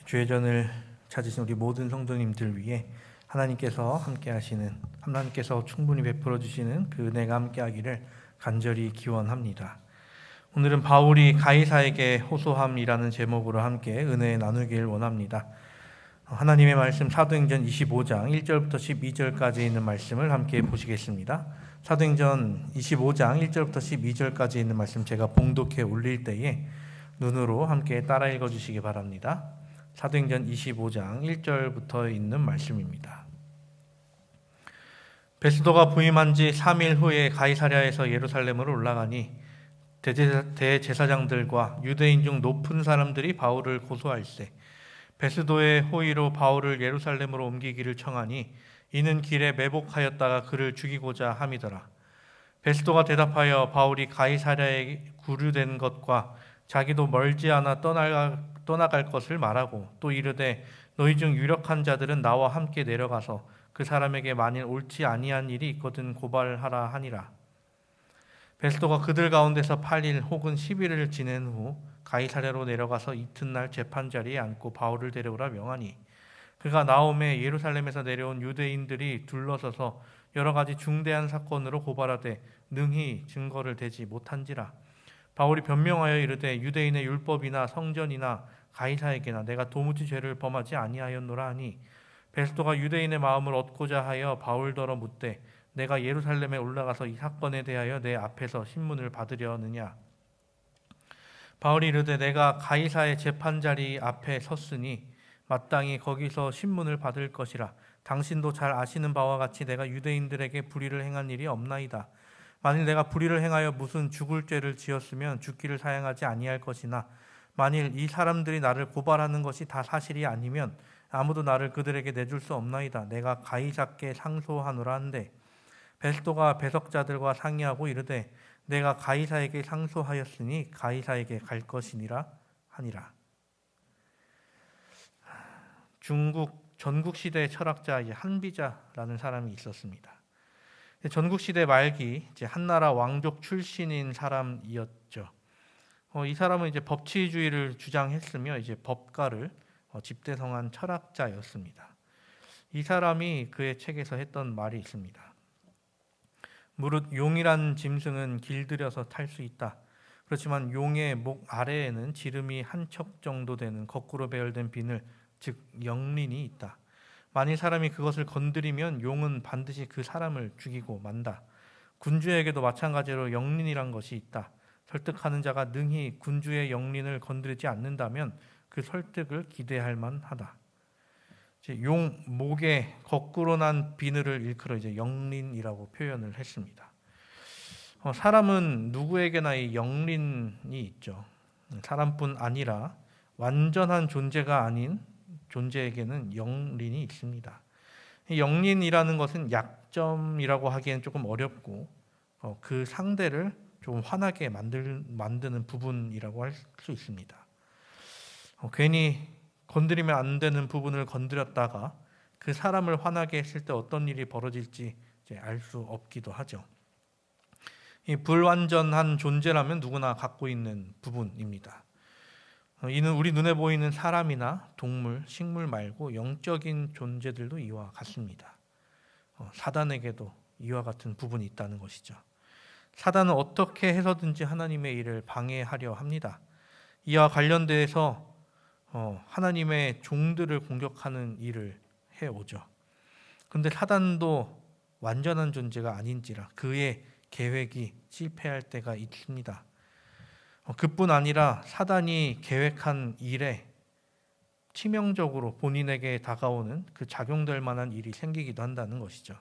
주의전을 찾으신 우리 모든 성도님들 위해 하나님께서 충분히 베풀어 주시는 그 은혜가 함께하기를 간절히 기원합니다. 오늘은 바울이 가이사에게 호소함이라는 제목으로 함께 은혜 나누길 원합니다. 하나님의 말씀 사도행전 25장 1절부터 12절까지 있는 말씀을 함께 보시겠습니다. 사도행전 25장 1절부터 12절까지 있는 말씀 제가 봉독해 올릴 때에 눈으로 함께 따라 읽어주시기 바랍니다. 사도행전 25장 1절부터 있는 말씀입니다. 베스도가 부임한 지 3일 후에 가이사랴에서 예루살렘으로 올라가니 대제사장들과 유대인 중 높은 사람들이 바울을 고소할세 베스도의 호의로 바울을 예루살렘으로 옮기기를 청하니 이는 길에 매복하였다가 그를 죽이고자 함이더라. 베스도가 대답하여 바울이 가이사랴에 구류된 것과 자기도 멀지 않아 떠나갈 것을 말하고 또 이르되 너희 중 유력한 자들은 나와 함께 내려가서 그 사람에게 만일 옳지 아니한 일이 있거든 고발하라 하니라. 베스도가 그들 가운데서 8일 혹은 10일을 지낸 후 가이사랴로 내려가서 이튿날 재판자리에 앉고 바울을 데려오라 명하니 그가 나오매 예루살렘에서 내려온 유대인들이 둘러서서 여러 가지 중대한 사건으로 고발하되 능히 증거를 대지 못한지라. 바울이 변명하여 이르되 유대인의 율법이나 성전이나 가이사에게나 내가 도무지 죄를 범하지 아니하였노라 하니 베스도가 유대인의 마음을 얻고자 하여 바울더러 묻되 내가 예루살렘에 올라가서 이 사건에 대하여 내 앞에서 신문을 받으려느냐. 바울이 이르되 내가 가이사의 재판자리 앞에 섰으니 마땅히 거기서 신문을 받을 것이라. 당신도 잘 아시는 바와 같이 내가 유대인들에게 불의를 행한 일이 없나이다. 만일 내가 불의를 행하여 무슨 죽을 죄를 지었으면 죽기를 사양하지 아니할 것이나 만일 이 사람들이 나를 고발하는 것이 다 사실이 아니면 아무도 나를 그들에게 내줄 수 없나이다. 내가 가이사께 상소하노라 한데 베스도가 배석자들과 상의하고 이르되 내가 가이사에게 상소하였으니 가이사에게 갈 것이니라 하니라. 중국 전국시대의 철학자 한비자라는 사람이 있었습니다. 전국시대 말기 한나라 왕족 출신인 사람이었죠. 이 사람은 법치주의를 주장했으며 법가를 집대성한 철학자였습니다. 이 사람이 그의 책에서 했던 말이 있습니다. 무릇 용이란 짐승은 길들여서 탈 수 있다. 그렇지만 용의 목 아래에는 지름이 한 척 정도 되는 거꾸로 배열된 비늘, 즉 영린이 있다. 만일 사람이 그것을 건드리면 용은 반드시 그 사람을 죽이고 만다. 군주에게도 마찬가지로 영린이란 것이 있다. 설득하는 자가 능히 군주의 영린을 건드리지 않는다면 그 설득을 기대할 만하다. 용 목에 거꾸로 난 비늘을 일컬어 영린이라고 표현을 했습니다. 사람은 누구에게나 이 영린이 있죠. 사람뿐 아니라 완전한 존재가 아닌 존재에게는 영린이 있습니다. 영린이라는 것은 약점이라고 하기엔 조금 어렵고 그 상대를 좀 화나게 만드는 부분이라고 할 수 있습니다. 괜히 건드리면 안 되는 부분을 건드렸다가 그 사람을 화나게 했을 때 어떤 일이 벌어질지 알 수 없기도 하죠. 이 불완전한 존재라면 누구나 갖고 있는 부분입니다. 이는 우리 눈에 보이는 사람이나 동물, 식물 말고 영적인 존재들도 이와 같습니다. 사단에게도 이와 같은 부분이 있다는 것이죠. 사단은 어떻게 해서든지 하나님의 일을 방해하려 합니다. 이와 관련돼서 하나님의 종들을 공격하는 일을 해오죠. 그런데 사단도 완전한 존재가 아닌지라 그의 계획이 실패할 때가 있습니다. 그뿐 아니라 사단이 계획한 일에 치명적으로 본인에게 다가오는 그 작용될 만한 일이 생기기도 한다는 것이죠.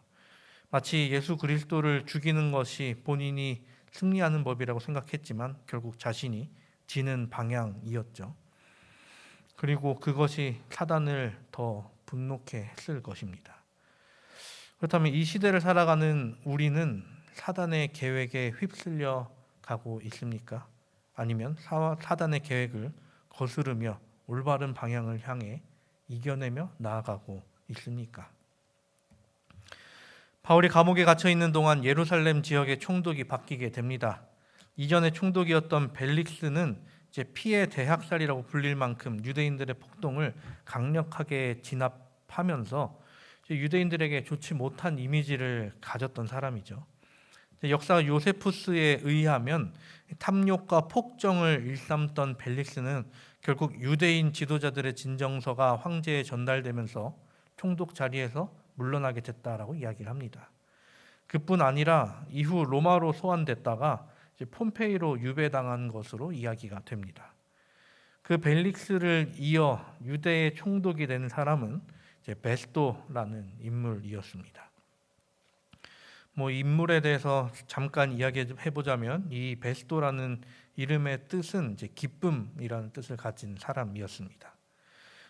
마치 예수 그리스도를 죽이는 것이 본인이 승리하는 법이라고 생각했지만 결국 자신이 지는 방향이었죠. 그리고 그것이 사단을 더 분노케 했을 것입니다. 그렇다면 이 시대를 살아가는 우리는 사단의 계획에 휩쓸려 가고 있습니까? 아니면 사단의 계획을 거스르며 올바른 방향을 향해 이겨내며 나아가고 있습니까? 바울이 감옥에 갇혀 있는 동안 예루살렘 지역의 총독이 바뀌게 됩니다. 이전에 총독이었던 벨릭스는 이제 피해 대학살이라고 불릴 만큼 유대인들의 폭동을 강력하게 진압하면서 유대인들에게 좋지 못한 이미지를 가졌던 사람이죠. 역사 요세푸스에 의하면 탐욕과 폭정을 일삼던 벨릭스는 결국 유대인 지도자들의 진정서가 황제에 전달되면서 총독 자리에서 물러나게 됐다라고 이야기를 합니다. 그뿐 아니라 이후 로마로 소환됐다가 이제 폼페이로 유배당한 것으로 이야기가 됩니다. 그 벨릭스를 이어 유대의 총독이 된 사람은 이제 베스도라는 인물이었습니다. 인물에 대해서 잠깐 이야기해 보자면 이 베스도라는 이름의 뜻은 이제 기쁨이라는 뜻을 가진 사람이었습니다.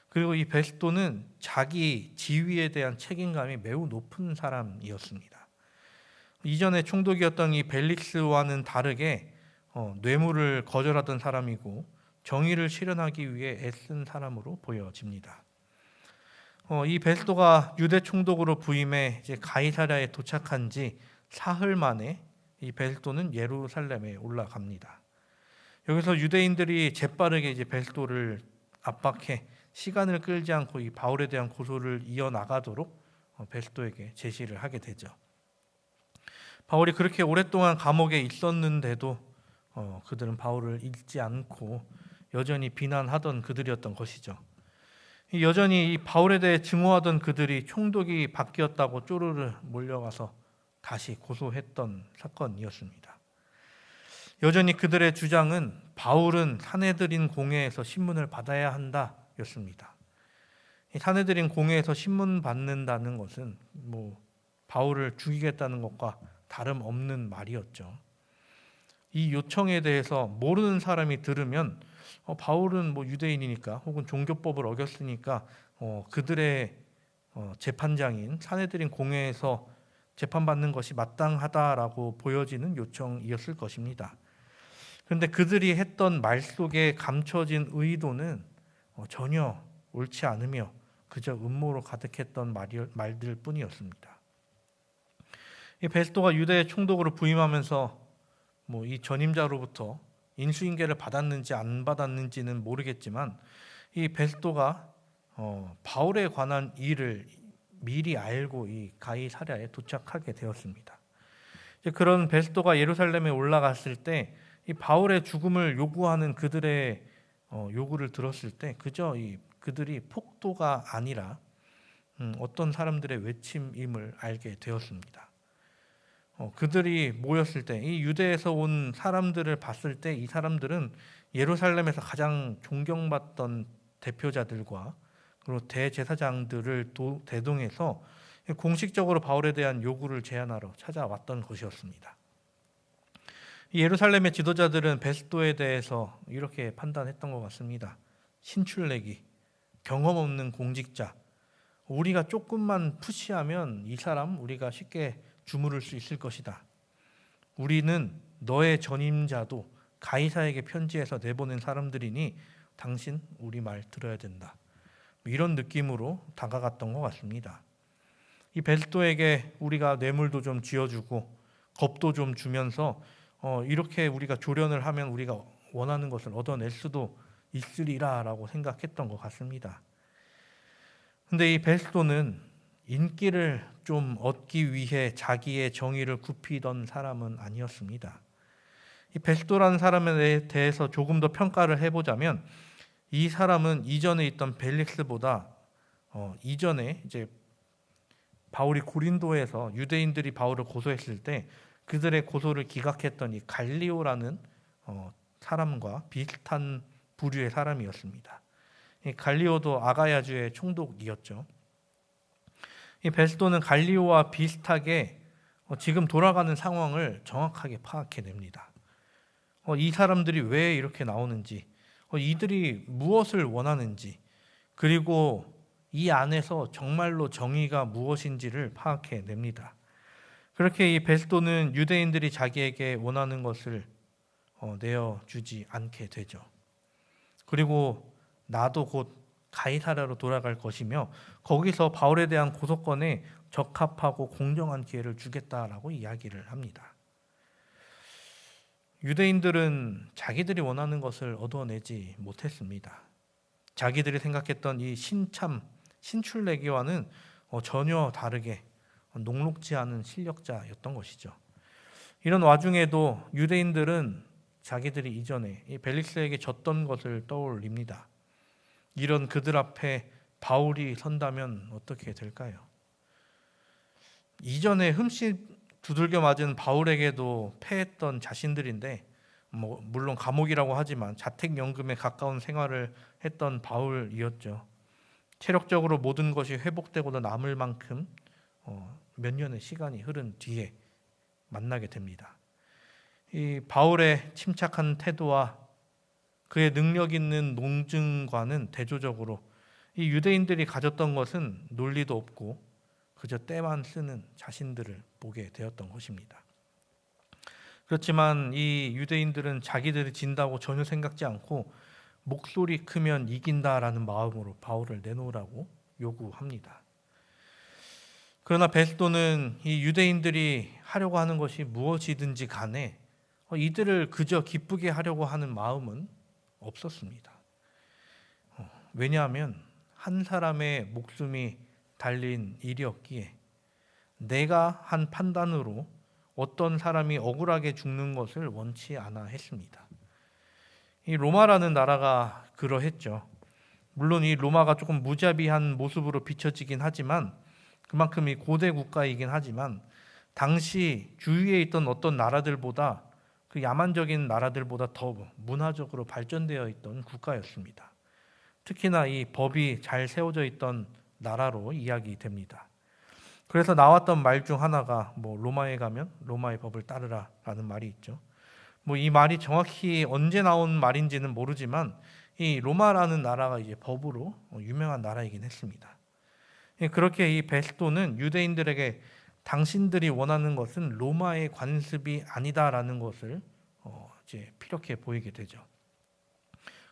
그리고 이 베스도는 자기 지위에 대한 책임감이 매우 높은 사람이었습니다. 이전에 총독이었던 이 벨릭스와는 다르게 뇌물을 거절하던 사람이고 정의를 실현하기 위해 애쓴 사람으로 보여집니다. 이 베스도가 유대 총독으로 부임해 이제 가이사랴에 도착한 지 사흘 만에 이 베스도는 예루살렘에 올라갑니다. 여기서 유대인들이 재빠르게 이제 베스도를 압박해 시간을 끌지 않고 이 바울에 대한 고소를 이어나가도록 베스도에게 제시를 하게 되죠. 바울이 그렇게 오랫동안 감옥에 있었는데도 그들은 바울을 잊지 않고 여전히 비난하던 그들이었던 것이죠. 여전히 이 바울에 대해 증오하던 그들이 총독이 바뀌었다고 쪼르르 몰려가서 다시 고소했던 사건이었습니다. 여전히 그들의 주장은 바울은 사내들인 공회에서 신문을 받아야 한다 였습니다. 사내들인 공회에서 신문 받는다는 것은 바울을 죽이겠다는 것과 다름없는 말이었죠. 이 요청에 대해서 모르는 사람이 들으면 바울은 유대인이니까 혹은 종교법을 어겼으니까 그들의 재판장인 사내들인 공회에서 재판받는 것이 마땅하다라고 보여지는 요청이었을 것입니다. 그런데 그들이 했던 말 속에 감춰진 의도는 전혀 옳지 않으며 그저 음모로 가득했던 말들 뿐이었습니다. 이 베스도가 유대 총독으로 부임하면서 이 전임자로부터 인수인계를 받았는지 안 받았는지는 모르겠지만 이 베스도가 바울에 관한 일을 미리 알고 이 가이사랴에 도착하게 되었습니다. 그런 베스도가 예루살렘에 올라갔을 때 이 바울의 죽음을 요구하는 그들의 요구를 들었을 때 그저 그들이 폭도가 아니라 어떤 사람들의 외침임을 알게 되었습니다. 그들이 모였을 때 이 유대에서 온 사람들을 봤을 때 이 사람들은 예루살렘에서 가장 존경받던 대표자들과 그리고 대제사장들을 대동해서 공식적으로 바울에 대한 요구를 제안하러 찾아왔던 것이었습니다. 예루살렘의 지도자들은 베스도에 대해서 이렇게 판단했던 것 같습니다. 신출내기, 경험 없는 공직자, 우리가 조금만 푸시하면 이 사람 우리가 쉽게 주무를 수 있을 것이다. 우리는 너의 전임자도 가이사에게 편지해서 내보낸 사람들이니 당신 우리 말 들어야 된다. 이런 느낌으로 다가갔던 것 같습니다. 이 베스도에게 우리가 뇌물도 좀 쥐어주고 겁도 좀 주면서 이렇게 우리가 조련을 하면 우리가 원하는 것을 얻어낼 수도 있으리라라고 생각했던 것 같습니다. 근데 이 베스도는 인기를 좀 얻기 위해 자기의 정의를 굽히던 사람은 아니었습니다. 이 베스도라는 사람에 대해서 조금 더 평가를 해보자면 이 사람은 이전에 있던 벨릭스보다 이전에 이제 바울이 고린도에서 유대인들이 바울을 고소했을 때 그들의 고소를 기각했던 이 갈리오라는 사람과 비슷한 부류의 사람이었습니다. 이 갈리오도 아가야주의 총독이었죠. 이 베스도는 갈리오와 비슷하게 지금 돌아가는 상황을 정확하게 파악해냅니다. 이 사람들이 왜 이렇게 나오는지, 이들이 무엇을 원하는지, 그리고 이 안에서 정말로 정의가 무엇인지를 파악해냅니다. 그렇게 이 베스도는 유대인들이 자기에게 원하는 것을 내어주지 않게 되죠. 그리고 나도 곧 가이사랴로 돌아갈 것이며 거기서 바울에 대한 고소권에 적합하고 공정한 기회를 주겠다라고 이야기를 합니다. 유대인들은 자기들이 원하는 것을 얻어내지 못했습니다. 자기들이 생각했던 이 신출내기와는 전혀 다르게 녹록지 않은 실력자였던 것이죠. 이런 와중에도 유대인들은 자기들이 이전에 이 벨릭스에게 졌던 것을 떠올립니다. 이런 그들 앞에 바울이 선다면 어떻게 될까요? 이전에 흠씬 두들겨 맞은 바울에게도 패했던 자신들인데, 물론 감옥이라고 하지만 자택연금에 가까운 생활을 했던 바울이었죠. 체력적으로 모든 것이 회복되고도 남을 만큼 몇 년의 시간이 흐른 뒤에 만나게 됩니다. 이 바울의 침착한 태도와 그의 능력 있는 논증과는 대조적으로 이 유대인들이 가졌던 것은 논리도 없고 그저 때만 쓰는 자신들을 보게 되었던 것입니다. 그렇지만 이 유대인들은 자기들이 진다고 전혀 생각지 않고 목소리 크면 이긴다라는 마음으로 바울을 내놓으라고 요구합니다. 그러나 베스도는 이 유대인들이 하려고 하는 것이 무엇이든지 간에 이들을 그저 기쁘게 하려고 하는 마음은 없었습니다. 왜냐하면 한 사람의 목숨이 달린 일이었기에 내가 한 판단으로 어떤 사람이 억울하게 죽는 것을 원치 않아 했습니다. 이 로마라는 나라가 그러했죠. 물론 이 로마가 조금 무자비한 모습으로 비춰지긴 하지만 그만큼 이 고대 국가이긴 하지만 당시 주위에 있던 어떤 나라들보다 그 야만적인 나라들보다 더 문화적으로 발전되어 있던 국가였습니다. 특히나 이 법이 잘 세워져 있던 나라로 이야기됩니다. 그래서 나왔던 말 중 하나가 로마에 가면 로마의 법을 따르라라는 말이 있죠. 이 말이 정확히 언제 나온 말인지는 모르지만 이 로마라는 나라가 이제 법으로 유명한 나라이긴 했습니다. 그렇게 이 베스도는 유대인들에게 당신들이 원하는 것은 로마의 관습이 아니다라는 것을 이제 피력해 보이게 되죠.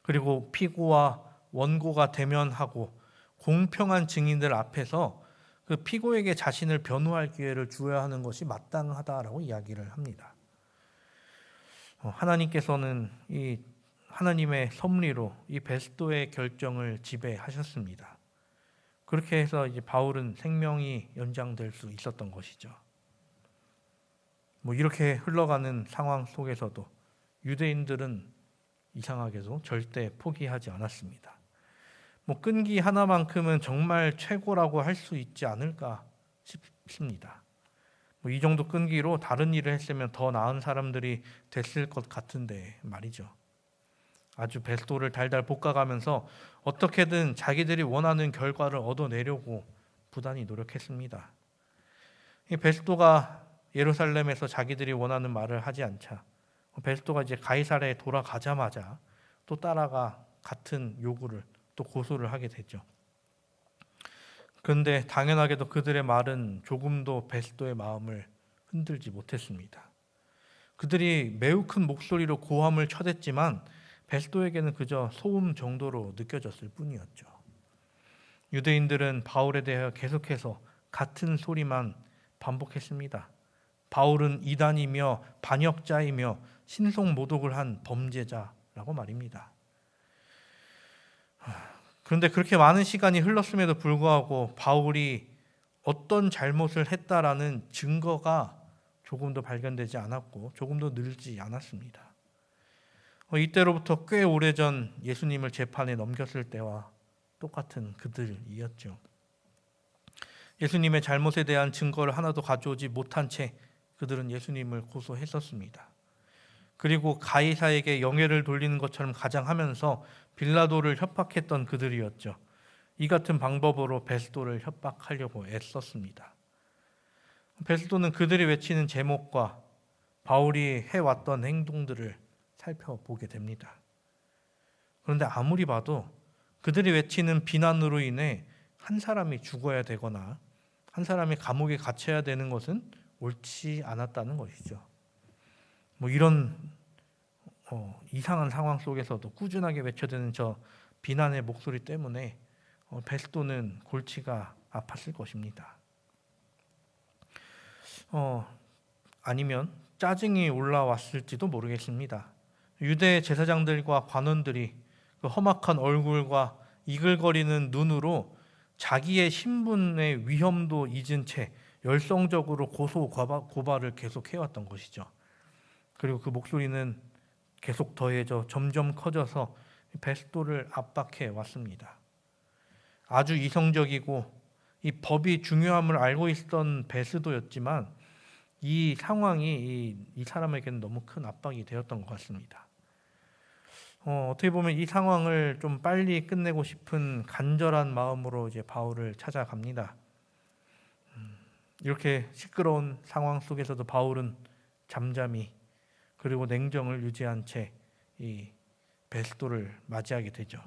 그리고 피고와 원고가 대면하고 공평한 증인들 앞에서 그 피고에게 자신을 변호할 기회를 주어야 하는 것이 마땅하다라고 이야기를 합니다. 하나님께서는 이 하나님의 섭리로 이 베스도의 결정을 지배하셨습니다. 그렇게 해서 이제 바울은 생명이 연장될 수 있었던 것이죠. 이렇게 흘러가는 상황 속에서도 유대인들은 이상하게도 절대 포기하지 않았습니다. 끈기 하나만큼은 정말 최고라고 할 수 있지 않을까 싶습니다. 이 정도 끈기로 다른 일을 했으면 더 나은 사람들이 됐을 것 같은데 말이죠. 아주 베스도를 달달 볶아가면서 어떻게든 자기들이 원하는 결과를 얻어내려고 부단히 노력했습니다. 이 베스도가 예루살렘에서 자기들이 원하는 말을 하지 않자 베스도가 이제 가이사랴에 돌아가자마자 또 따라가 같은 요구를 또 고소를 하게 되죠. 그런데 당연하게도 그들의 말은 조금도 베스도의 마음을 흔들지 못했습니다. 그들이 매우 큰 목소리로 고함을 쳐댔지만 베스도에게는 그저 소음 정도로 느껴졌을 뿐이었죠. 유대인들은 바울에 대하여 계속해서 같은 소리만 반복했습니다. 바울은 이단이며 반역자이며 신성모독을 한 범죄자라고 말입니다. 그런데 그렇게 많은 시간이 흘렀음에도 불구하고 바울이 어떤 잘못을 했다라는 증거가 조금도 발견되지 않았고 조금도 늘지 않았습니다. 이때로부터 꽤 오래전 예수님을 재판에 넘겼을 때와 똑같은 그들이었죠. 예수님의 잘못에 대한 증거를 하나도 가져오지 못한 채 그들은 예수님을 고소했었습니다. 그리고 가이사에게 영예를 돌리는 것처럼 가장하면서 빌라도를 협박했던 그들이었죠. 이 같은 방법으로 베스도를 협박하려고 애썼습니다. 베스도는 그들이 외치는 제목과 바울이 해왔던 행동들을 살펴보게 됩니다. 그런데 아무리 봐도 그들이 외치는 비난으로 인해 한 사람이 죽어야 되거나 한 사람이 감옥에 갇혀야 되는 것은 옳지 않았다는 것이죠. 이런 이상한 상황 속에서도 꾸준하게 외쳐대는 저 비난의 목소리 때문에 베스도는 골치가 아팠을 것입니다. 아니면 짜증이 올라왔을지도 모르겠습니다. 유대 제사장들과 관원들이 그 험악한 얼굴과 이글거리는 눈으로 자기의 신분의 위험도 잊은 채 열성적으로 고소 고발을 계속 해왔던 것이죠. 그리고 그 목소리는 계속 더해져 점점 커져서 베스도를 압박해 왔습니다. 아주 이성적이고 이 법이 중요함을 알고 있었던 베스도였지만 이 상황이 이 사람에게는 너무 큰 압박이 되었던 것 같습니다. 어떻게 보면 이 상황을 좀 빨리 끝내고 싶은 간절한 마음으로 이제 바울을 찾아갑니다. 이렇게 시끄러운 상황 속에서도 바울은 잠잠히 그리고 냉정을 유지한 채 이 베스도를 맞이하게 되죠.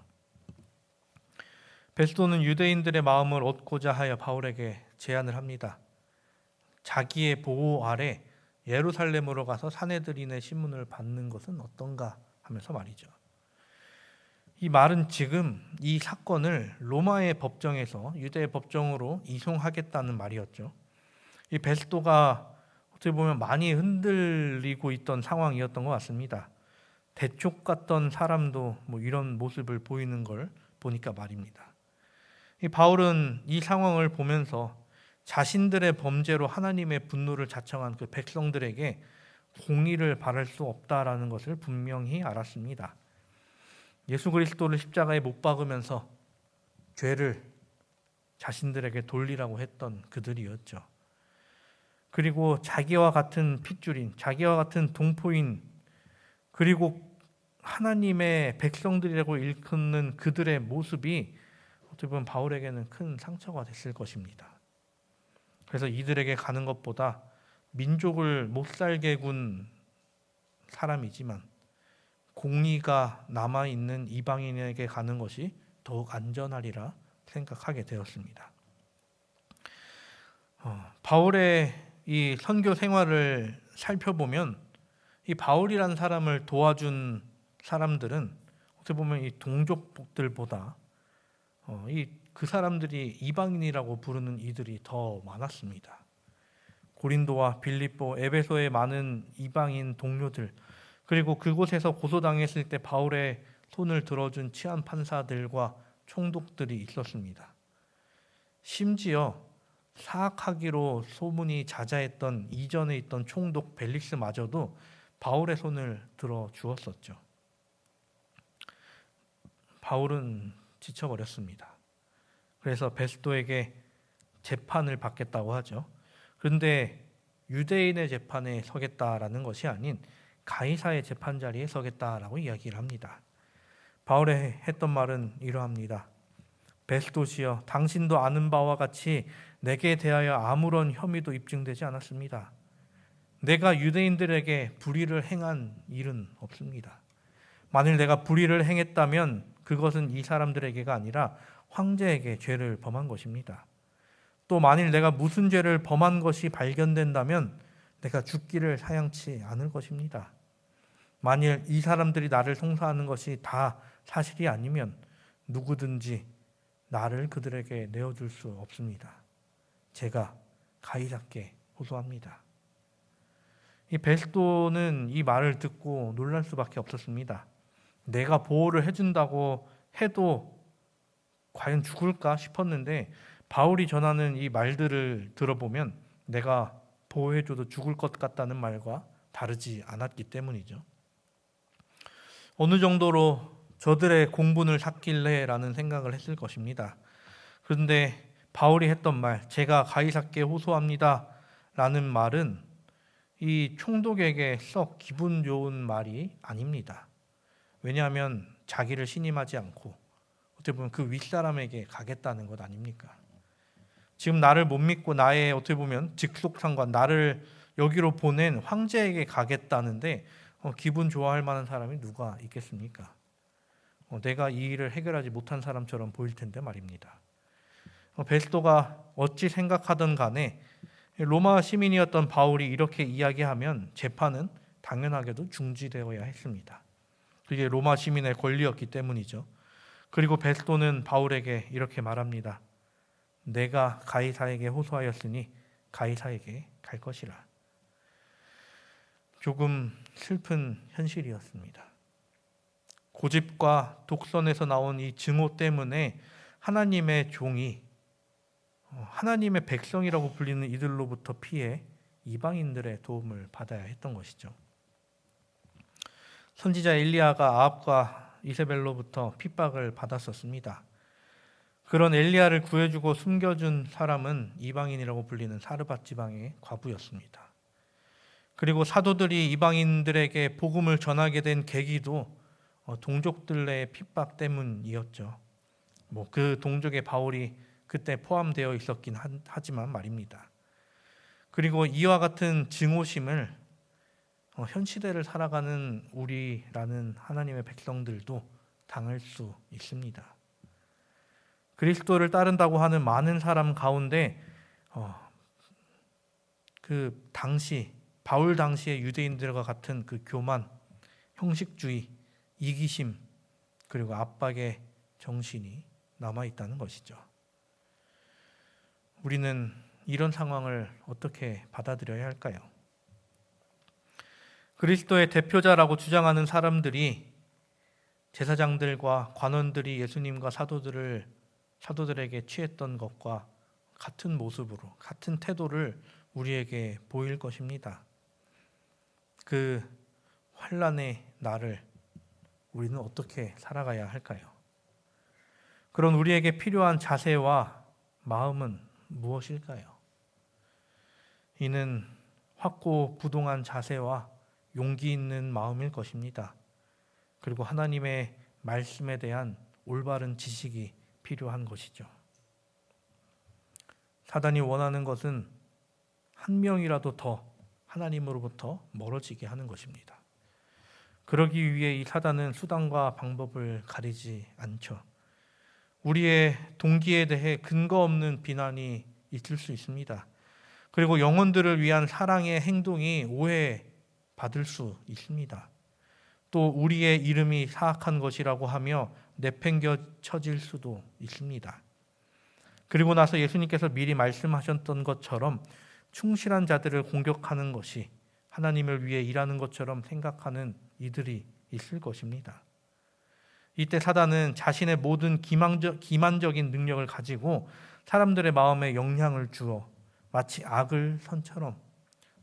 베스도는 유대인들의 마음을 얻고자 하여 바울에게 제안을 합니다. 자기의 보호 아래 예루살렘으로 가서 사내들인의 신문을 받는 것은 어떤가 하면서 말이죠. 이 말은 지금 이 사건을 로마의 법정에서 유대의 법정으로 이송하겠다는 말이었죠. 이 베스도가 어떻게 보면 많이 흔들리고 있던 상황이었던 것 같습니다. 대쪽 같던 사람도 뭐 이런 모습을 보이는 걸 보니까 말입니다. 이 바울은 이 상황을 보면서 자신들의 범죄로 하나님의 분노를 자청한 그 백성들에게 공의를 바랄 수 없다라는 것을 분명히 알았습니다. 예수 그리스도를 십자가에 못 박으면서 죄를 자신들에게 돌리라고 했던 그들이었죠. 그리고 자기와 같은 핏줄인, 자기와 같은 동포인, 그리고 하나님의 백성들이라고 일컫는 그들의 모습이 어떻게 보면 바울에게는 큰 상처가 됐을 것입니다. 그래서 이들에게 가는 것보다 민족을 못 살게 군 사람이지만 공의가 남아있는 이방인에게 가는 것이 더욱 안전하리라 생각하게 되었습니다. 바울의 이 선교 생활을 살펴보면 이 바울이라는 사람을 도와준 사람들은 어떻게 보면 이 동족들보다 그 사람들이 이방인이라고 부르는 이들이 더 많았습니다. 고린도와 빌립보, 에베소의 많은 이방인 동료들, 그리고 그곳에서 고소당했을 때 바울의 손을 들어준 치안 판사들과 총독들이 있었습니다. 심지어 사악하기로 소문이 자자했던 이전에 있던 총독 벨릭스마저도 바울의 손을 들어 주었었죠. 바울은 지쳐버렸습니다. 그래서 베스도에게 재판을 받겠다고 하죠. 그런데 유대인의 재판에 서겠다라는 것이 아닌 가이사의 재판 자리에 서겠다라고 이야기를 합니다. 바울이 했던 말은 이러합니다. 베스도시여, 당신도 아는 바와 같이 내게 대하여 아무런 혐의도 입증되지 않았습니다. 내가 유대인들에게 불의를 행한 일은 없습니다. 만일 내가 불의를 행했다면 그것은 이 사람들에게가 아니라 황제에게 죄를 범한 것입니다. 또 만일 내가 무슨 죄를 범한 것이 발견된다면 내가 죽기를 사양치 않을 것입니다. 만일 이 사람들이 나를 송사하는 것이 다 사실이 아니면 누구든지 나를 그들에게 내어줄 수 없습니다. 제가 가이사께 호소합니다. 이 베스도는 이 말을 듣고 놀랄 수밖에 없었습니다. 내가 보호를 해준다고 해도 과연 죽을까 싶었는데 바울이 전하는 이 말들을 들어보면 내가 보호해줘도 죽을 것 같다는 말과 다르지 않았기 때문이죠. 어느 정도로 저들의 공분을 샀길래 라는 생각을 했을 것입니다. 그런데 바울이 했던 말, 제가 가이사께 호소합니다 라는 말은 이 총독에게 썩 기분 좋은 말이 아닙니다. 왜냐하면 자기를 신임하지 않고 어떻게 보면 그 윗사람에게 가겠다는 것 아닙니까? 지금 나를 못 믿고 나의 어떻게 보면 직속상관, 나를 여기로 보낸 황제에게 가겠다는데 기분 좋아할 만한 사람이 누가 있겠습니까? 내가 이 일을 해결하지 못한 사람처럼 보일 텐데 말입니다. 베스도가 어찌 생각하든 간에 로마 시민이었던 바울이 이렇게 이야기하면 재판은 당연하게도 중지되어야 했습니다. 그게 로마 시민의 권리였기 때문이죠. 그리고 베스도는 바울에게 이렇게 말합니다. 내가 가이사에게 호소하였으니 가이사에게 갈 것이라. 조금 슬픈 현실이었습니다. 고집과 독선에서 나온 이 증오 때문에 하나님의 종이 하나님의 백성이라고 불리는 이들로부터 피해 이방인들의 도움을 받아야 했던 것이죠. 선지자 엘리야가 아합과 이세벨로부터 핍박을 받았었습니다. 그런 엘리야를 구해주고 숨겨준 사람은 이방인이라고 불리는 사르밧 지방의 과부였습니다. 그리고 사도들이 이방인들에게 복음을 전하게 된 계기도 동족들의 핍박 때문이었죠. 그 동족의 바울이 그때 포함되어 있었긴 하지만 말입니다. 그리고 이와 같은 증오심을 현 시대를 살아가는 우리라는 하나님의 백성들도 당할 수 있습니다. 그리스도를 따른다고 하는 많은 사람 가운데 그 당시 바울 당시의 유대인들과 같은 그 교만, 형식주의, 이기심 그리고 압박의 정신이 남아있다는 것이죠. 우리는 이런 상황을 어떻게 받아들여야 할까요? 그리스도의 대표자라고 주장하는 사람들이 제사장들과 관원들이 예수님과 사도들에게 취했던 것과 같은 모습으로 같은 태도를 우리에게 보일 것입니다. 그 환난의 날을 우리는 어떻게 살아가야 할까요? 그런 우리에게 필요한 자세와 마음은 무엇일까요? 이는 확고부동한 자세와 용기 있는 마음일 것입니다. 그리고 하나님의 말씀에 대한 올바른 지식이 필요한 것이죠. 사단이 원하는 것은 한 명이라도 더 하나님으로부터 멀어지게 하는 것입니다. 그러기 위해 이 사단은 수단과 방법을 가리지 않죠. 우리의 동기에 대해 근거 없는 비난이 있을 수 있습니다. 그리고 영혼들을 위한 사랑의 행동이 오해받을 수 있습니다. 또 우리의 이름이 사악한 것이라고 하며 내팽겨쳐질 수도 있습니다. 그리고 나서 예수님께서 미리 말씀하셨던 것처럼 충실한 자들을 공격하는 것이 하나님을 위해 일하는 것처럼 생각하는 이들이 있을 것입니다. 이때 사단은 자신의 모든 기만적인 능력을 가지고 사람들의 마음에 영향을 주어 마치 악을 선처럼,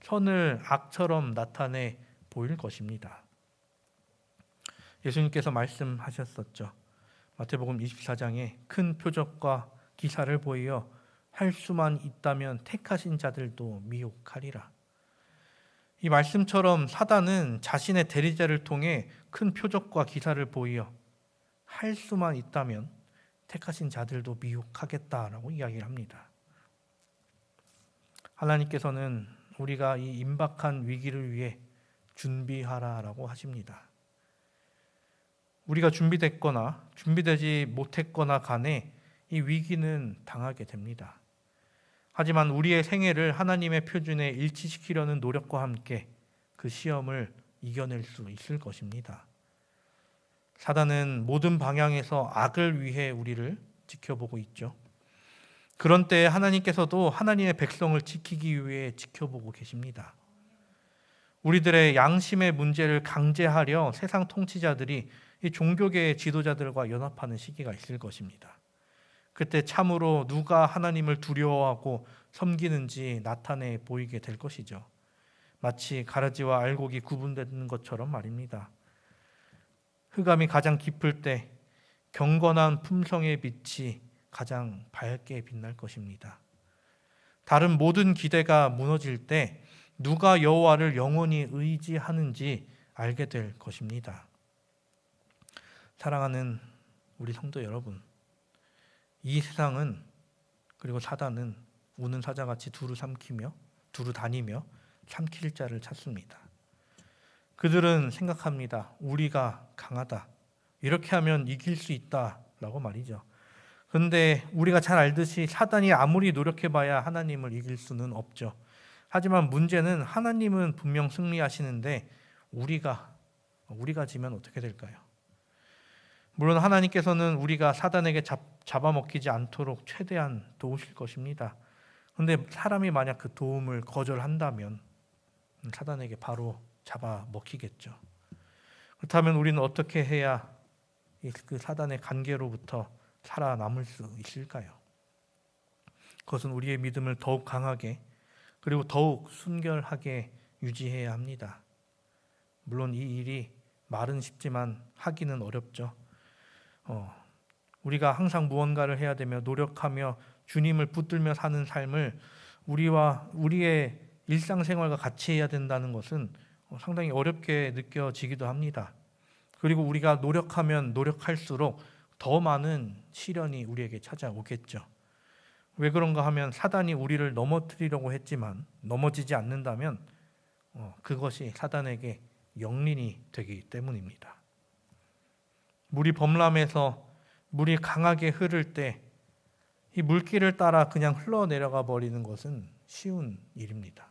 선을 악처럼 나타내 보일 것입니다. 예수님께서 말씀하셨었죠. 마태복음 24장에 큰 표적과 기사를 보이어 할 수만 있다면 택하신 자들도 미혹하리라. 이 말씀처럼 사단은 자신의 대리자를 통해 큰 표적과 기사를 보이어 할 수만 있다면 택하신 자들도 미혹하겠다라고 이야기를 합니다. 하나님께서는 우리가 이 임박한 위기를 위해 준비하라라고 하십니다. 우리가 준비됐거나 준비되지 못했거나 간에 이 위기는 당하게 됩니다. 하지만 우리의 생애를 하나님의 표준에 일치시키려는 노력과 함께 그 시험을 이겨낼 수 있을 것입니다. 사단은 모든 방향에서 악을 위해 우리를 지켜보고 있죠. 그런 때에 하나님께서도 하나님의 백성을 지키기 위해 지켜보고 계십니다. 우리들의 양심의 문제를 강제하려 세상 통치자들이 이 종교계의 지도자들과 연합하는 시기가 있을 것입니다. 그때 참으로 누가 하나님을 두려워하고 섬기는지 나타내 보이게 될 것이죠. 마치 가라지와 알곡이 구분되는 것처럼 말입니다. 흑암이 가장 깊을 때 경건한 품성의 빛이 가장 밝게 빛날 것입니다. 다른 모든 기대가 무너질 때 누가 여호와를 영원히 의지하는지 알게 될 것입니다. 사랑하는 우리 성도 여러분, 이 세상은 그리고 사단은 우는 사자같이 두루 다니며 삼킬 자를 찾습니다. 그들은 생각합니다. 우리가 강하다. 이렇게 하면 이길 수 있다라고 말이죠. 그런데 우리가 잘 알듯이 사단이 아무리 노력해봐야 하나님을 이길 수는 없죠. 하지만 문제는 하나님은 분명 승리하시는데 우리가 지면 어떻게 될까요? 물론 하나님께서는 우리가 사단에게 잡아먹히지 않도록 최대한 도우실 것입니다. 그런데 사람이 만약 그 도움을 거절한다면 사단에게 바로 잡아먹히겠죠. 그렇다면 우리는 어떻게 해야 그 사단의 관계로부터 살아남을 수 있을까요? 그것은 우리의 믿음을 더욱 강하게 그리고 더욱 순결하게 유지해야 합니다. 물론 이 일이 말은 쉽지만 하기는 어렵죠. 우리가 항상 무언가를 해야 되며 노력하며 주님을 붙들며 사는 삶을 우리와 우리의 일상생활과 같이 해야 된다는 것은 상당히 어렵게 느껴지기도 합니다. 그리고 우리가 노력하면 노력할수록 더 많은 시련이 우리에게 찾아오겠죠. 왜 그런가 하면 사단이 우리를 넘어뜨리려고 했지만 넘어지지 않는다면 그것이 사단에게 영린이 되기 때문입니다. 물이 범람해서 물이 강하게 흐를 때 이 물길을 따라 그냥 흘러내려가 버리는 것은 쉬운 일입니다.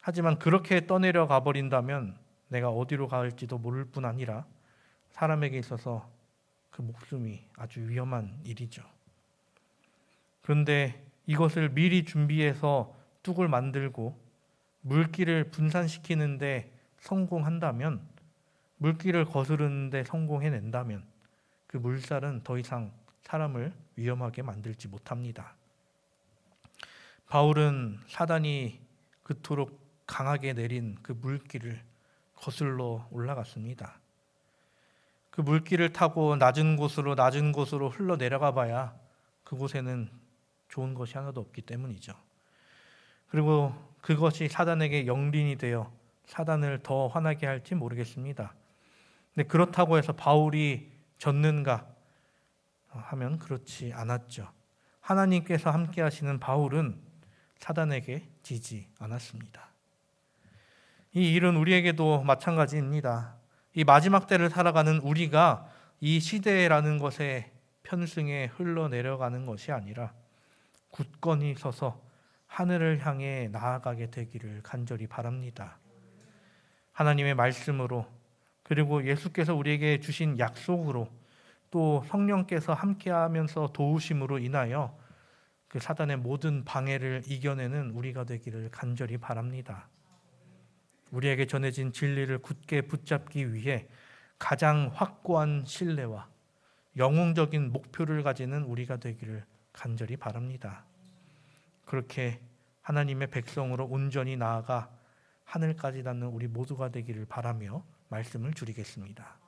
하지만 그렇게 떠내려가 버린다면 내가 어디로 갈지도 모를 뿐 아니라 사람에게 있어서 그 목숨이 아주 위험한 일이죠. 그런데 이것을 미리 준비해서 뚝을 만들고 물길을 분산시키는데 성공한다면, 물길을 거스르는데 성공해낸다면 그 물살은 더 이상 사람을 위험하게 만들지 못합니다. 바울은 사단이 그토록 강하게 내린 그 물길을 거슬러 올라갔습니다. 그 물길을 타고 낮은 곳으로 흘러내려가 봐야 그곳에는 좋은 것이 하나도 없기 때문이죠. 그리고 그것이 사단에게 영린이 되어 사단을 더 화나게 할지 모르겠습니다. 근데 그렇다고 해서 바울이 졌는가 하면 그렇지 않았죠. 하나님께서 함께 하시는 바울은 사단에게 지지 않았습니다. 이 일은 우리에게도 마찬가지입니다. 이 마지막 때를 살아가는 우리가 이 시대라는 것에 편승해 흘러내려가는 것이 아니라 굳건히 서서 하늘을 향해 나아가게 되기를 간절히 바랍니다. 하나님의 말씀으로 그리고 예수께서 우리에게 주신 약속으로 또 성령께서 함께하면서 도우심으로 인하여 그 사단의 모든 방해를 이겨내는 우리가 되기를 간절히 바랍니다. 우리에게 전해진 진리를 굳게 붙잡기 위해 가장 확고한 신뢰와 영웅적인 목표를 가지는 우리가 되기를 간절히 바랍니다. 그렇게 하나님의 백성으로 온전히 나아가 하늘까지 닿는 우리 모두가 되기를 바라며 말씀을 줄이겠습니다.